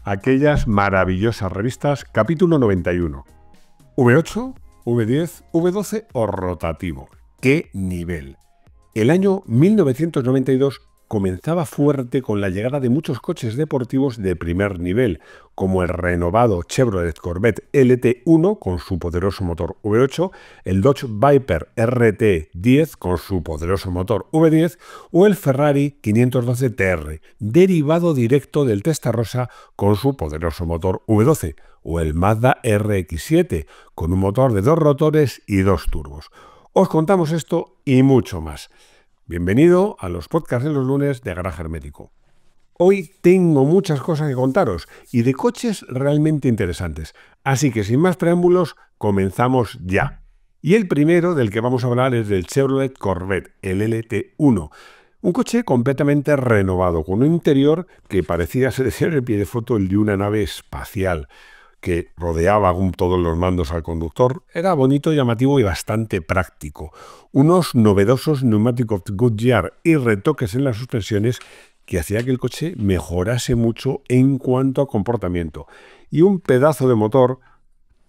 aquellas maravillosas revistas, capítulo 91. V8, V10, V12 o rotativo. ¡Qué nivel! El año 1992 comenzaba fuerte con la llegada de muchos coches deportivos de primer nivel, como el renovado Chevrolet Corvette LT1 con su poderoso motor V8, el Dodge Viper RT10 con su poderoso motor V10 o el Ferrari 512 TR, derivado directo del Testarossa con su poderoso motor V12, o el Mazda RX-7 con un motor de 2 rotores y 2 turbos. Os contamos esto y mucho más. Bienvenido a los podcasts de los lunes de Garaje Hermético. Hoy tengo muchas cosas que contaros y de coches realmente interesantes, así que sin más preámbulos, comenzamos ya. Y el primero del que vamos a hablar es del Chevrolet Corvette, el LT1. Un coche completamente renovado, con un interior que parecía ser el pie de foto el de una nave espacial, que rodeaba todos los mandos al conductor. Era bonito, llamativo y bastante práctico. Unos novedosos neumáticos Goodyear y retoques en las suspensiones que hacía que el coche mejorase mucho en cuanto a comportamiento. Y un pedazo de motor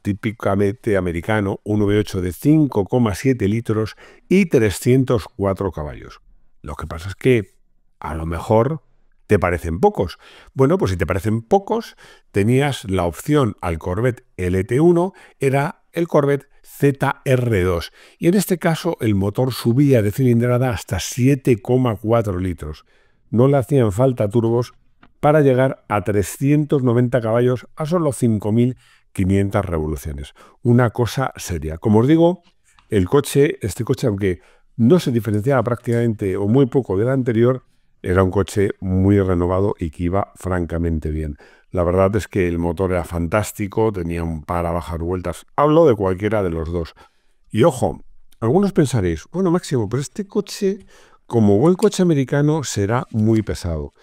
típicamente americano, un V8 de 5,7 litros y 304 caballos. Lo que pasa es que a lo mejor ¿te parecen pocos? Bueno, pues si te parecen pocos, tenías la opción al Corvette LT1, era el Corvette ZR2. Y en este caso el motor subía de cilindrada hasta 7,4 litros. No le hacían falta turbos para llegar a 390 caballos a solo 5.500 revoluciones. Una cosa seria. Como os digo, este coche, aunque no se diferenciaba prácticamente o muy poco del anterior, era un coche muy renovado y que iba francamente bien. La verdad es que el motor era fantástico, tenía un para bajar vueltas. Hablo de cualquiera de los dos. Y ojo, algunos pensaréis, bueno, Máximo, pero este coche, como buen coche americano, será muy pesado.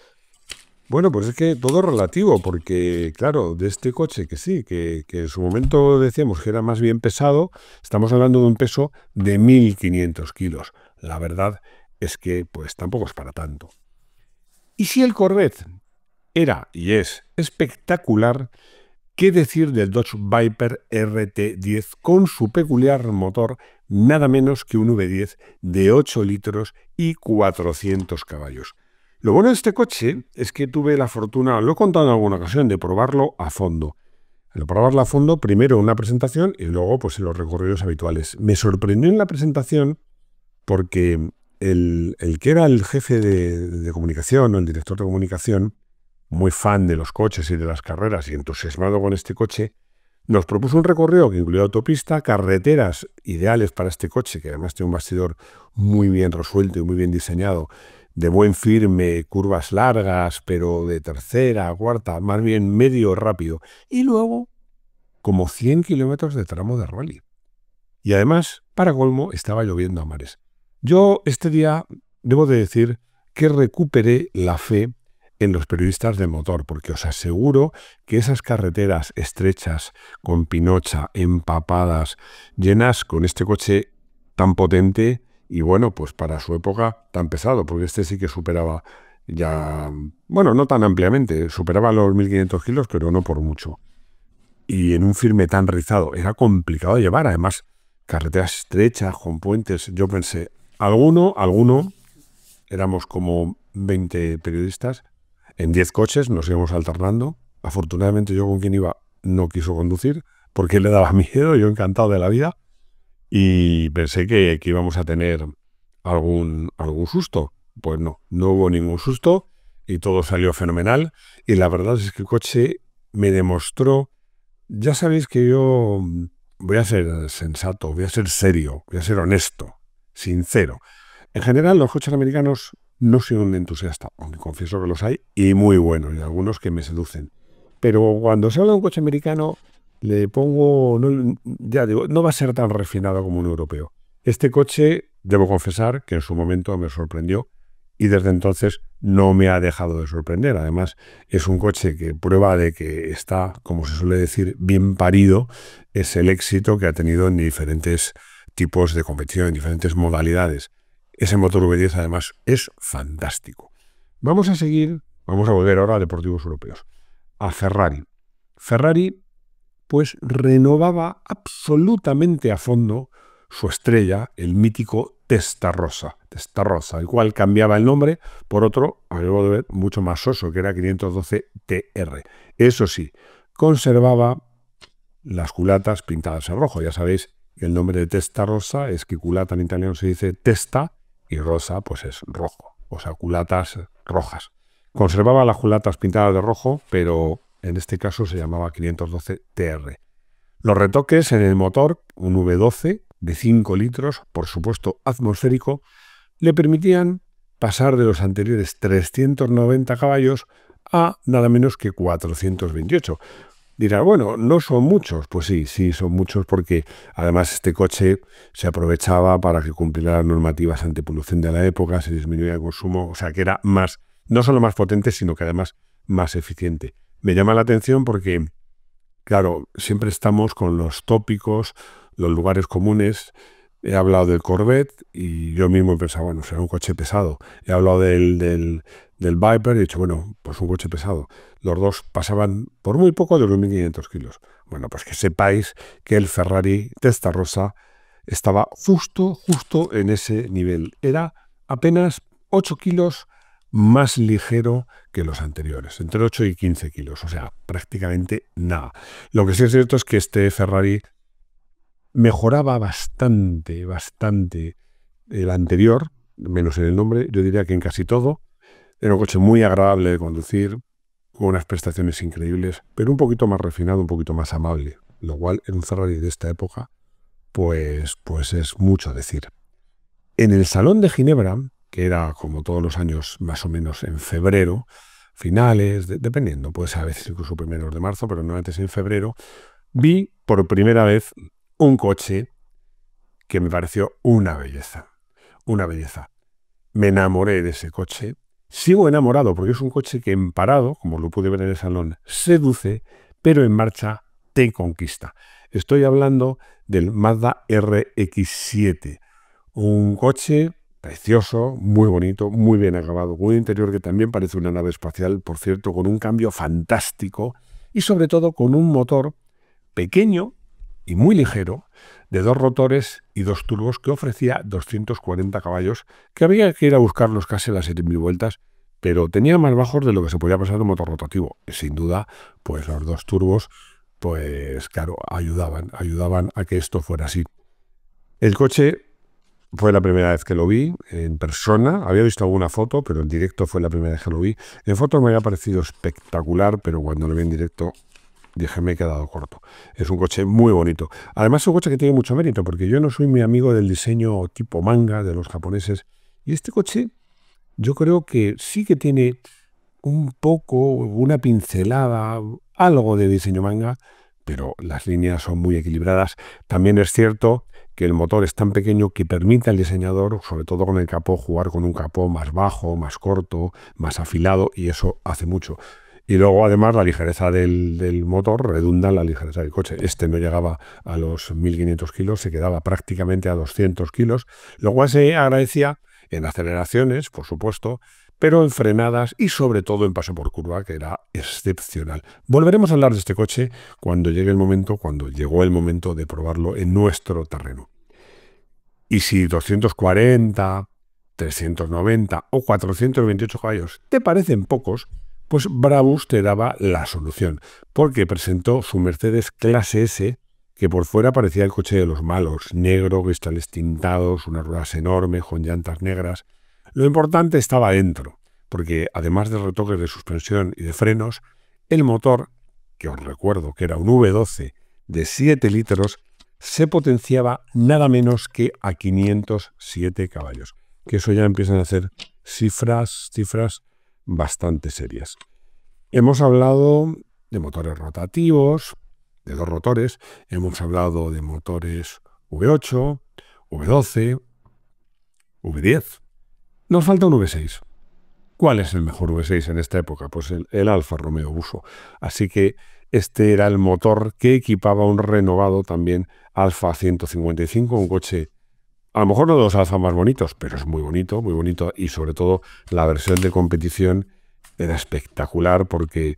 Bueno, pues es que todo es relativo, porque claro, de este coche que sí, que en su momento decíamos que era más bien pesado, estamos hablando de un peso de 1.500 kilos. La verdad es que pues tampoco es para tanto. Y si el Corvette era y es espectacular, ¿qué decir del Dodge Viper RT10 con su peculiar motor nada menos que un V10 de 8 litros y 400 caballos? Lo bueno de este coche es que tuve la fortuna, lo he contado en alguna ocasión, de probarlo a fondo. Probarlo a fondo, primero en una presentación y luego pues en los recorridos habituales. Me sorprendió en la presentación porque el que era el jefe de comunicación o el director de comunicación, muy fan de los coches y de las carreras y entusiasmado con este coche, nos propuso un recorrido que incluía autopista, carreteras ideales para este coche, que además tiene un bastidor muy bien resuelto y muy bien diseñado, de buen firme, curvas largas, pero de tercera, cuarta, más bien medio rápido, y luego como 100 kilómetros de tramo de rally. Y además, para colmo, estaba lloviendo a mares. Yo este día debo de decir que recuperé la fe en los periodistas de motor, porque os aseguro que esas carreteras estrechas, con pinocha, empapadas, llenas con este coche tan potente y bueno, pues para su época tan pesado, porque este sí que superaba ya, bueno, no tan ampliamente, superaba los 1.500 kilos, pero no por mucho. Y en un firme tan rizado era complicado de llevar, además carreteras estrechas, con puentes. Yo pensé, alguno, éramos como 20 periodistas, en 10 coches nos íbamos alternando. Afortunadamente yo con quien iba no quiso conducir porque le daba miedo, yo encantado de la vida. Y pensé que íbamos a tener algún susto. Pues no hubo ningún susto y todo salió fenomenal. Y la verdad es que el coche me demostró, ya sabéis que yo voy a ser sensato, voy a ser serio, voy a ser honesto, sincero. En general, los coches americanos no soy un entusiasta, aunque confieso que los hay, y muy buenos, y algunos que me seducen. Pero cuando se habla de un coche americano, le pongo, no va a ser tan refinado como un europeo. Este coche, debo confesar, que en su momento me sorprendió, y desde entonces no me ha dejado de sorprender. Además, es un coche que prueba de que está, como se suele decir, bien parido, es el éxito que ha tenido en diferentes tipos de competición, en diferentes modalidades. Ese motor V10 además es fantástico. Vamos a volver ahora a deportivos europeos. a Ferrari. Ferrari pues renovaba absolutamente a fondo su estrella, el mítico Testarossa, el cual cambiaba el nombre por otro, a mi modo de ver, mucho más soso, que era 512 TR. Eso sí, conservaba las culatas pintadas en rojo. Ya sabéis que el nombre de Testarossa es que culata en italiano se dice testa y rosa pues es rojo, o sea, culatas rojas. Conservaba las culatas pintadas de rojo, pero en este caso se llamaba 512 TR. Los retoques en el motor, un V12 de 5 litros, por supuesto atmosférico, le permitían pasar de los anteriores 390 caballos a nada menos que 428. Dirá, bueno, ¿no son muchos? Pues sí son muchos porque además este coche se aprovechaba para que cumpliera las normativas antipolución de la época, se disminuía el consumo, o sea que era más, no solo más potente, sino que además más eficiente. Me llama la atención porque, claro, siempre estamos con los tópicos, los lugares comunes. He hablado del Corvette y yo mismo he pensado, bueno, será un coche pesado. He hablado del Viper y he dicho, bueno, pues un coche pesado. Los dos pasaban por muy poco de los 1.500 kilos. Bueno, pues que sepáis que el Ferrari Testarossa estaba justo en ese nivel. Era apenas 8 kilos más ligero que los anteriores, entre 8 y 15 kilos, o sea, prácticamente nada. Lo que sí es cierto es que este Ferrari mejoraba bastante el anterior, menos en el nombre, yo diría que en casi todo. Era un coche muy agradable de conducir, con unas prestaciones increíbles, pero un poquito más refinado, un poquito más amable, lo cual en un Ferrari de esta época, pues es mucho decir. En el Salón de Ginebra, que era como todos los años más o menos en febrero, finales, dependiendo, puede ser a veces incluso primeros de marzo, pero no antes en febrero, vi por primera vez un coche que me pareció una belleza, una belleza. Me enamoré de ese coche. Sigo enamorado porque es un coche que en parado, como lo pude ver en el salón, seduce, pero en marcha te conquista. Estoy hablando del Mazda RX-7, un coche precioso, muy bonito, muy bien acabado, con un interior que también parece una nave espacial, por cierto, con un cambio fantástico y sobre todo con un motor pequeño y muy ligero, de 2 rotores y 2 turbos, que ofrecía 240 caballos, que había que ir a buscarlos casi a las 7.000 vueltas, pero tenía más bajos de lo que se podía pasar en un motor rotativo. Y sin duda, pues los 2 turbos, pues claro, ayudaban a que esto fuera así. El coche fue la primera vez que lo vi en persona. Había visto alguna foto, pero en directo fue la primera vez que lo vi. En fotos me había parecido espectacular, pero cuando lo vi en directo dije, me he quedado corto. Es un coche muy bonito. Además es un coche que tiene mucho mérito, porque yo no soy muy amigo del diseño tipo manga de los japoneses. Y este coche yo creo que sí que tiene un poco, una pincelada, algo de diseño manga, pero las líneas son muy equilibradas. También es cierto que el motor es tan pequeño que permite al diseñador, sobre todo con el capó, jugar con un capó más bajo, más corto, más afilado, y eso hace mucho. Y luego, además, la ligereza del motor redunda en la ligereza del coche. Este no llegaba a los 1.500 kilos, se quedaba prácticamente a 200 kilos, lo cual se agradecía en aceleraciones, por supuesto, pero en frenadas y sobre todo en paso por curva, que era excepcional. Volveremos a hablar de este coche cuando llegó el momento de probarlo en nuestro terreno. Y si 240, 390 o 428 caballos te parecen pocos, pues Brabus te daba la solución, porque presentó su Mercedes Clase S, que por fuera parecía el coche de los malos, negro, cristales tintados, unas ruedas enormes, con llantas negras. Lo importante estaba dentro, porque además de retoques de suspensión y de frenos, el motor, que os recuerdo que era un V12 de 7 litros, se potenciaba nada menos que a 507 caballos, que eso ya empiezan a ser cifras bastante serias. Hemos hablado de motores rotativos, de 2 rotores, hemos hablado de motores V8, V12, V10. Nos falta un V6. ¿Cuál es el mejor V6 en esta época? Pues el Alfa Romeo Busso. Así que este era el motor que equipaba un renovado también Alfa 155, un coche, a lo mejor no de los Alfa más bonitos, pero es muy bonito, y sobre todo la versión de competición era espectacular porque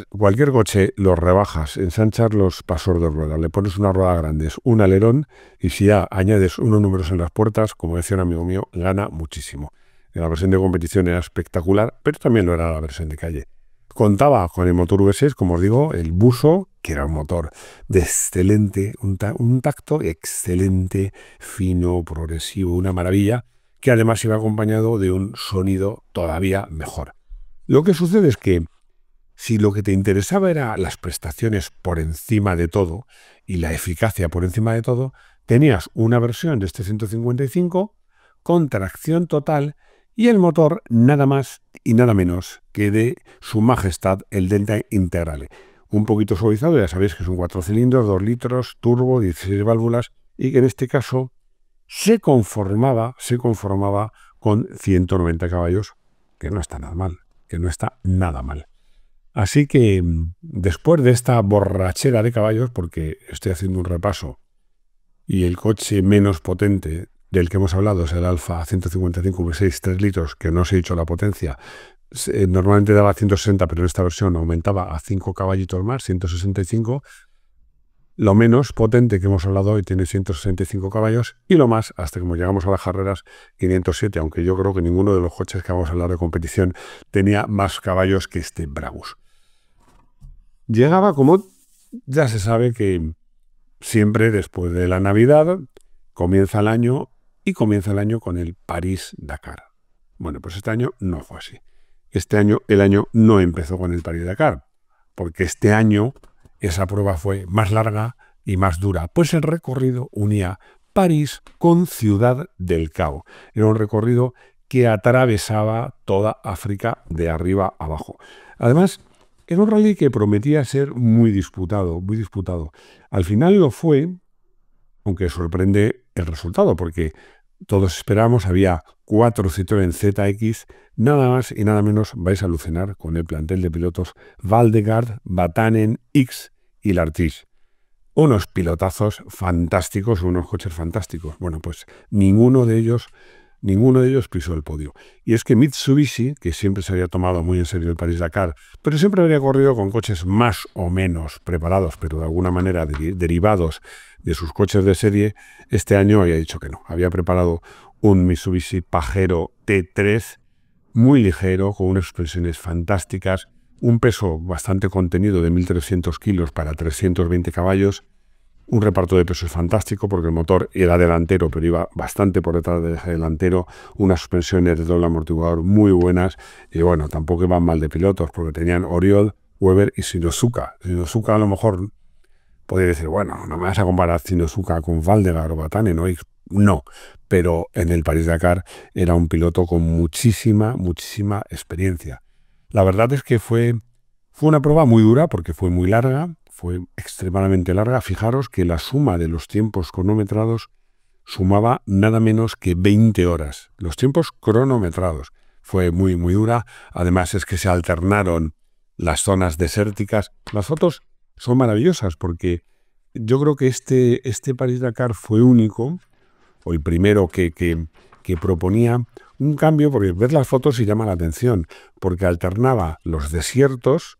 cualquier coche lo rebajas, ensanchas los pasos de rueda, le pones una rueda grande, un alerón, y si ya añades unos números en las puertas, como decía un amigo mío, gana muchísimo. La versión de competición era espectacular, pero también lo era la versión de calle. Contaba con el motor V6, como os digo, el Buso, que era un motor de excelente, un tacto excelente, fino, progresivo, una maravilla, que además iba acompañado de un sonido todavía mejor. Lo que sucede es que si lo que te interesaba era las prestaciones por encima de todo y la eficacia por encima de todo, tenías una versión de este 155 con tracción total y el motor nada más y nada menos que de su majestad, el Delta Integrale. Un poquito suavizado, ya sabéis que son 4 cilindros, 2 litros, turbo, 16 válvulas, y que en este caso se conformaba con 190 caballos, que no está nada mal, Así que después de esta borrachera de caballos, porque estoy haciendo un repaso, y el coche menos potente del que hemos hablado es el Alfa 155 V6 3 litros, que no os he dicho la potencia, normalmente daba 160, pero en esta versión aumentaba a 5 caballitos más, 165. Lo menos potente que hemos hablado hoy tiene 165 caballos y lo más, hasta que llegamos a las carreras, 507, aunque yo creo que ninguno de los coches que vamos a hablar de competición tenía más caballos que este Brabus. Llegaba, como ya se sabe, que siempre después de la Navidad comienza el año, y comienza el año con el París-Dakar. Bueno, pues este año no fue así. El año no empezó con el París-Dakar, porque este año esa prueba fue más larga y más dura, pues el recorrido unía París con Ciudad del Cabo. Era un recorrido que atravesaba toda África de arriba a abajo. Además, era un rally que prometía ser muy disputado, muy disputado. Al final lo fue, aunque sorprende el resultado, porque todos esperamos, había 4 Citroën ZX, nada más y nada menos, vais a alucinar con el plantel de pilotos Valdegard, Vatanen, X y Lartigue. Unos pilotazos fantásticos, unos coches fantásticos. Bueno, pues ninguno de ellos pisó el podio. Y es que Mitsubishi, que siempre se había tomado muy en serio el París-Dakar, pero siempre había corrido con coches más o menos preparados, pero de alguna manera derivados de sus coches de serie, este año había dicho que no. Había preparado un Mitsubishi Pajero T3 muy ligero, con unas suspensiones fantásticas, un peso bastante contenido de 1.300 kilos para 320 caballos, un reparto de peso fantástico porque el motor era delantero, pero iba bastante por detrás del eje delantero, unas suspensiones de doble amortiguador muy buenas, y bueno, tampoco iban mal de pilotos porque tenían Oriol, Weber y Shinosuka. Shinosuka a lo mejor podría decir, bueno, no me vas a comparar Shinosuka con Valdegard o Vatanen, no, pero en el París-Dakar era un piloto con muchísima experiencia. La verdad es que fue una prueba muy dura porque fue muy larga, fue extremadamente larga. Fijaros que la suma de los tiempos cronometrados sumaba nada menos que 20 horas. Los tiempos cronometrados. Fue muy dura. Además es que se alternaron las zonas desérticas. Las fotos son maravillosas porque yo creo que este París-Dakar fue único, o el primero que proponía un cambio, porque ves las fotos y llama la atención, porque alternaba los desiertos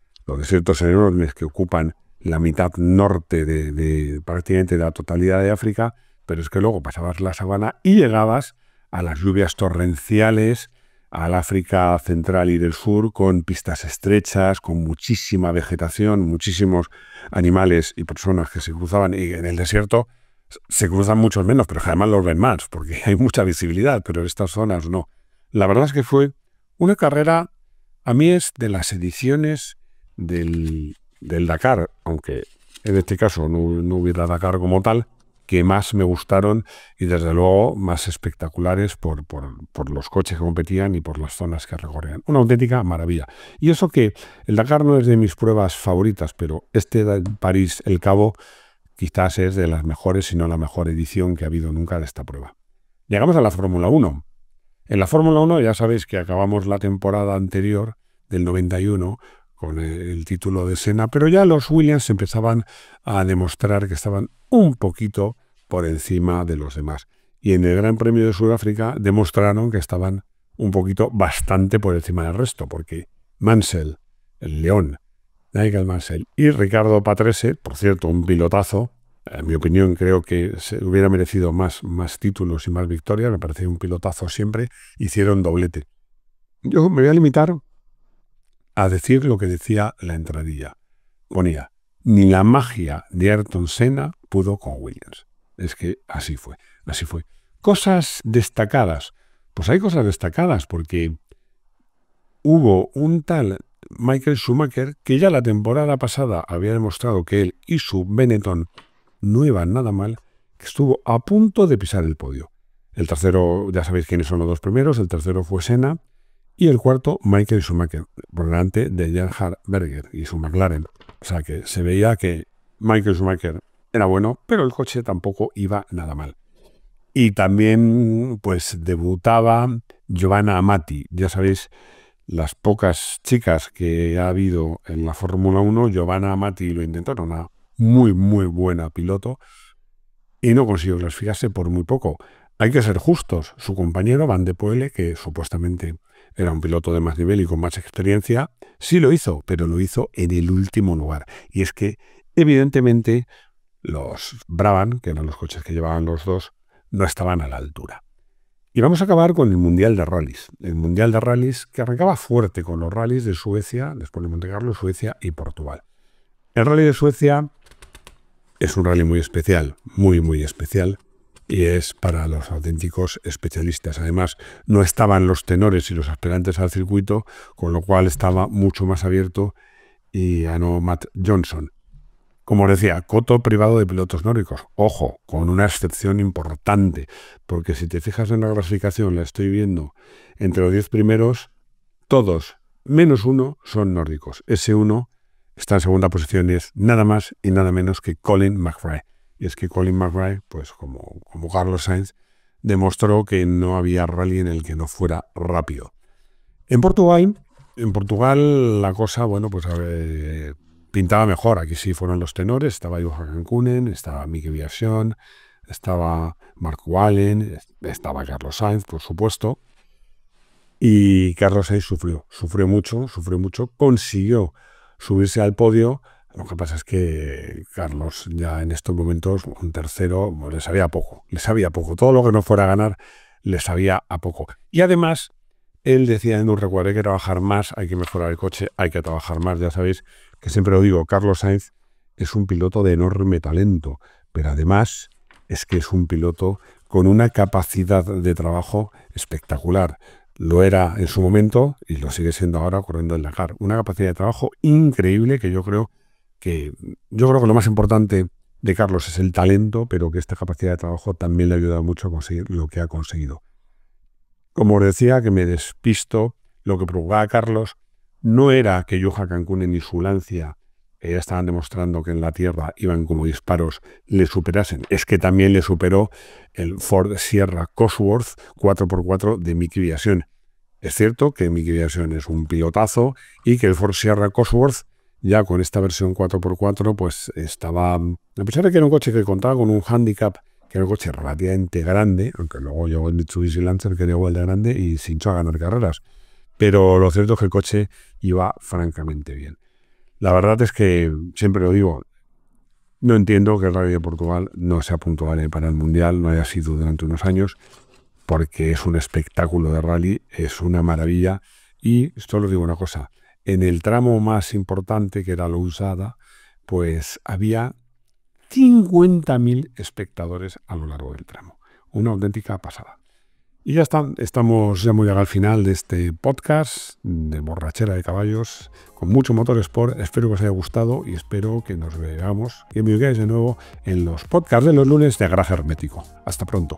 enormes que ocupan la mitad norte de prácticamente la totalidad de África, pero es que luego pasabas la sabana y llegabas a las lluvias torrenciales, al África central y del sur, con pistas estrechas, con muchísima vegetación, muchísimos animales y personas que se cruzaban, y en el desierto se cruzan muchos menos, pero además los ven más, porque hay mucha visibilidad, pero en estas zonas no. La verdad es que fue una carrera, a mí es de las ediciones del Dakar, aunque en este caso no hubiera Dakar como tal, que más me gustaron y desde luego más espectaculares por los coches que competían y por las zonas que recorrían. Una auténtica maravilla. Y eso que el Dakar no es de mis pruebas favoritas, pero de París, el Cabo, quizás es de las mejores, si no la mejor edición que ha habido nunca de esta prueba. Llegamos a la Fórmula 1. En la Fórmula 1 ya sabéis que acabamos la temporada anterior del 91 con el título de Senna, pero ya los Williams empezaban a demostrar que estaban un poquito por encima de los demás. Y en el Gran Premio de Sudáfrica demostraron que estaban un poquito bastante por encima del resto, porque Mansell, el León, Nigel Mansell y Riccardo Patrese, por cierto, un pilotazo. En mi opinión, creo que se hubiera merecido más títulos y más victorias. Me parecía un pilotazo siempre. Hicieron doblete. Yo me voy a limitar a decir lo que decía la entradilla. Ponía, ni la magia de Ayrton Senna pudo con Williams. Es que así fue. Cosas destacadas. Pues hay cosas destacadas porque hubo un tal Michael Schumacher que ya la temporada pasada había demostrado que él y su Benetton no iban nada mal, que estuvo a punto de pisar el podio. El tercero, ya sabéis quiénes son los dos primeros, el tercero fue Senna y el cuarto Michael Schumacher, por delante de Gerhard Berger y su McLaren. O sea que se veía que Michael Schumacher era bueno, pero el coche tampoco iba nada mal. Y también pues debutaba Giovanna Amati, ya sabéis, las pocas chicas que ha habido en la Fórmula 1, Giovanna Amati lo intentaron, una muy buena piloto y no consiguió clasificarse por muy poco. Hay que ser justos, su compañero Van de Poel, que supuestamente era un piloto de más nivel y con más experiencia, sí lo hizo, pero lo hizo en el último lugar. Y es que evidentemente los Brabham, que eran los coches que llevaban los dos, no estaban a la altura. Y vamos a acabar con el Mundial de Rallys. El Mundial de Rallys que arrancaba fuerte con los rallies de Suecia, después de Monte Carlo, Suecia y Portugal. El rally de Suecia es un rally muy especial, muy especial, y es para los auténticos especialistas. Además, no estaban los tenores y los aspirantes al circuito, con lo cual estaba mucho más abierto y ganó Matt Johnson. Como os decía, coto privado de pilotos nórdicos. Ojo, con una excepción importante, porque si te fijas en la clasificación, la estoy viendo, entre los 10 primeros, todos, menos uno, son nórdicos. Ese uno está en segunda posición y es nada más y nada menos que Colin McRae. Y es que Colin McRae, pues como Carlos Sainz, demostró que no había rally en el que no fuera rápido. En Portugal la cosa, bueno, pues pintaba mejor. Aquí sí fueron los tenores, estaba Johan Kankkunen, estaba Miki Viasion, estaba Marco Allen, estaba Carlos Sainz, por supuesto. Y Carlos Sainz sufrió mucho, consiguió subirse al podio. Lo que pasa es que Carlos ya en estos momentos, un tercero, pues le sabía poco. Todo lo que no fuera a ganar le sabía a poco. Y además, él decía en un recuerdo, hay que trabajar más, hay que mejorar el coche, hay que trabajar más. Ya sabéis que siempre lo digo, Carlos Sainz es un piloto de enorme talento, pero además es que es un piloto con una capacidad de trabajo espectacular. Lo era en su momento y lo sigue siendo ahora corriendo el Dakar. Una capacidad de trabajo increíble que yo creo que lo más importante de Carlos es el talento, pero que esta capacidad de trabajo también le ha ayudado mucho a conseguir lo que ha conseguido. Como os decía, que me despisto, lo que provocaba a Carlos no era que Johan Kankkunen y su Lancia, que ya estaban demostrando que en la tierra iban como disparos, le superasen. Es que también le superó el Ford Sierra Cosworth 4x4 de Miki Viasion. Es cierto que Miki Viasion es un pilotazo y que el Ford Sierra Cosworth ya con esta versión 4x4 pues estaba, a pesar de que era un coche que contaba con un handicap, que era un coche relativamente grande, aunque luego llegó el Mitsubishi Lancer que llegó el de grande y se hinchó a ganar carreras, pero lo cierto es que el coche iba francamente bien. La verdad es que, siempre lo digo, no entiendo que el Rally de Portugal no sea puntual para el Mundial, no haya sido durante unos años, porque es un espectáculo de rally, es una maravilla. Y solo digo una cosa, en el tramo más importante, que era la usada, pues había 50.000 espectadores a lo largo del tramo. Una auténtica pasada. Y ya está, estamos ya muy al final de este podcast de borrachera de caballos con mucho motor sport. Espero que os haya gustado y espero que nos veamos, que me oigáis de nuevo en los podcasts de los lunes de Garaje Hermético. Hasta pronto.